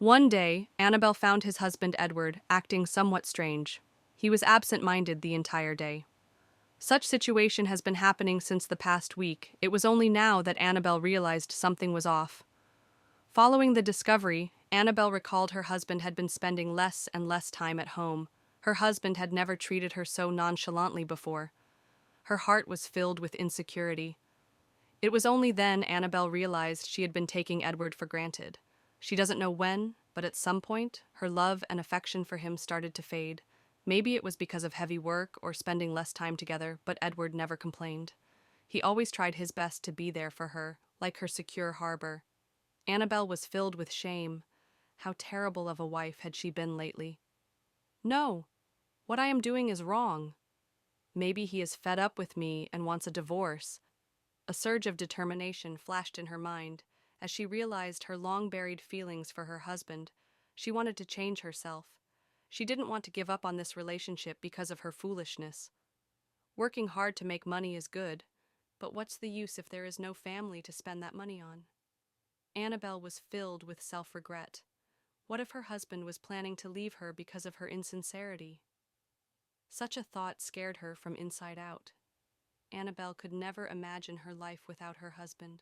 One day, Annabel found his husband Edward acting somewhat strange. He was absent-minded the entire day. Such situation has been happening since the past week. It was only now that Annabel realized something was off. Following the discovery, Annabel recalled her husband had been spending less and less time at home. Her husband had never treated her so nonchalantly before. Her heart was filled with insecurity. It was only then Annabel realized she had been taking Edward for granted. She doesn't know when, but at some point, her love and affection for him started to fade. Maybe it was because of heavy work or spending less time together, but Edward never complained. He always tried his best to be there for her, like her secure harbor. Annabel was filled with shame. How terrible of a wife had she been lately? No, what I am doing is wrong. Maybe he is fed up with me and wants a divorce. A surge of determination flashed in her mind as she realized her long-buried feelings for her husband. She wanted to change herself. She didn't want to give up on this relationship because of her foolishness. Working hard to make money is good, but what's the use if there is no family to spend that money on? Annabel was filled with self-regret. What if her husband was planning to leave her because of her insincerity? Such a thought scared her from inside out. Annabel could never imagine her life without her husband.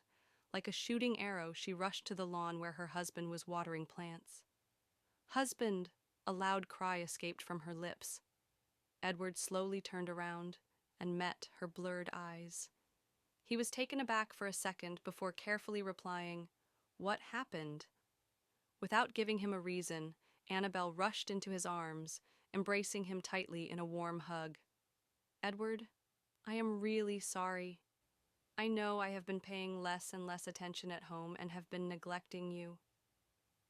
Like a shooting arrow, she rushed to the lawn where her husband was watering plants. "Husband!" A loud cry escaped from her lips. Edward slowly turned around and met her blurred eyes. He was taken aback for a second before carefully replying, "What happened?" Without giving him a reason, Annabel rushed into his arms, embracing him tightly in a warm hug. "Edward, I am really sorry. I know I have been paying less and less attention at home and have been neglecting you.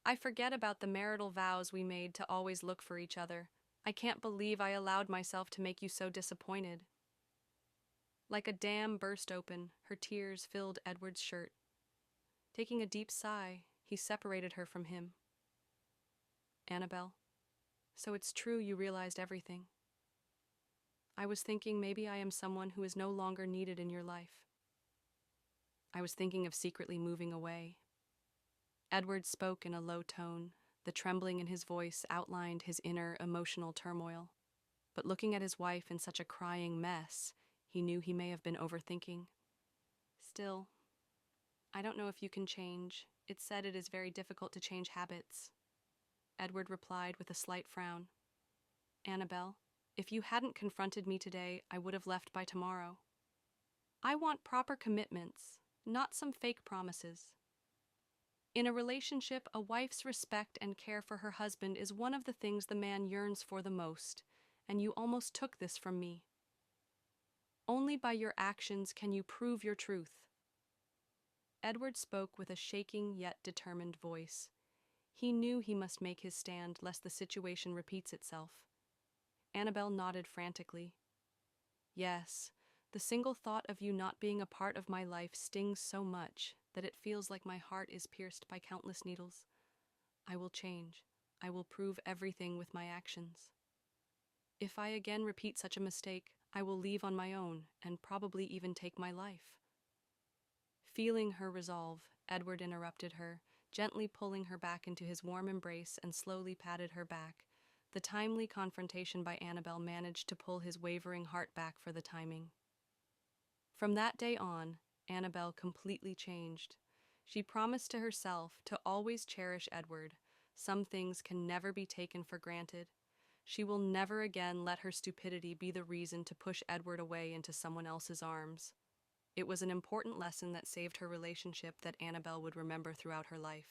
I forget about the marital vows we made to always look for each other. I can't believe I allowed myself to make you so disappointed." Like a dam burst open, her tears filled Edward's shirt. Taking a deep sigh, he separated her from him. "Annabel, so it's true you realized everything. I was thinking maybe I am someone who is no longer needed in your life. I was thinking of secretly moving away." Edward spoke in a low tone. The trembling in his voice outlined his inner emotional turmoil. But looking at his wife in such a crying mess, he knew he may have been overthinking. "Still, I don't know if you can change. It's said it is very difficult to change habits." Edward replied with a slight frown. "Annabel, if you hadn't confronted me today, I would have left by tomorrow. I want proper commitments, not some fake promises. In a relationship, a wife's respect and care for her husband is one of the things the man yearns for the most, and you almost took this from me. Only by your actions can you prove your truth." Edward spoke with a shaking yet determined voice. He knew he must make his stand lest the situation repeats itself. Annabel nodded frantically. "Yes, the single thought of you not being a part of my life stings so much that it feels like my heart is pierced by countless needles. I will change. I will prove everything with my actions. If I again repeat such a mistake, I will leave on my own and probably even take my life." Feeling her resolve, Edward interrupted her, gently pulling her back into his warm embrace and slowly patted her back. The timely confrontation by Annabel managed to pull his wavering heart back for the timing. From that day on, Annabel completely changed. She promised to herself to always cherish Edward. Some things can never be taken for granted. She will never again let her stupidity be the reason to push Edward away into someone else's arms. It was an important lesson that saved her relationship that Annabel would remember throughout her life.